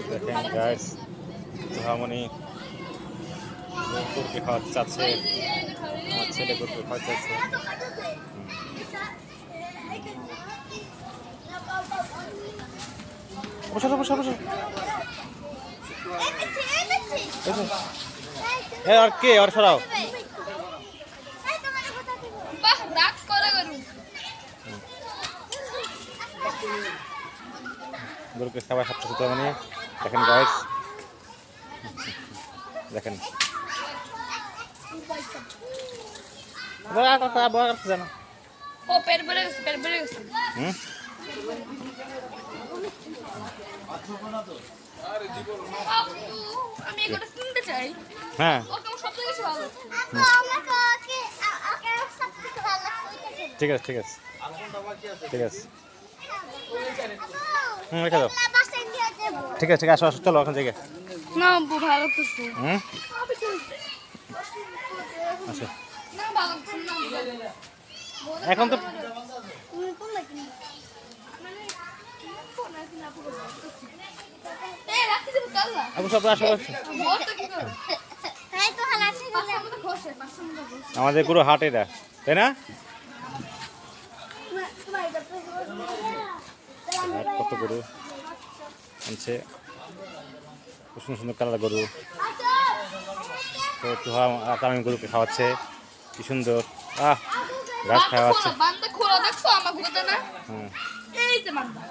দেখেন গাইস, সোহামণি গরুকে খাওয়াতে চাচ্ছে, আমার ছেলে গরুকে খাওয়াতে চাচ্ছে। বসো বসো বসো। আর কে আর সরাও। গরুকে সবাই খাচ্ছে মানে দেখেন গাইস, দেখেন জানো ও পেট ভরে গেছে আমি এগুলো কিনতে চাই। হ্যাঁ ওকে আমার সবথেকে বেশি ভালো ঠিক আছে ঠিক আছে ঠিক আছে রেখে দাও। ঠিক আছে ঠিক আছে, আসো আসো, চলো ওখান থেকে। না ভালো লাগতেছে আচ্ছা না ভালো লাগতেছে না এখন তো আবু সব আসো আসো। আমাদের পুরো হাট এটা, তাই না? কত গরু আনছে, সুন্দর সুন্দর কালার গরু। তো তুহা তামিম গরুকে খাওয়াচ্ছে, কি সুন্দর ঘাস খাওয়াচ্ছে। বান্দা খোলা দেখছো আমার ঘুরতে না হুম এই যে বান্দা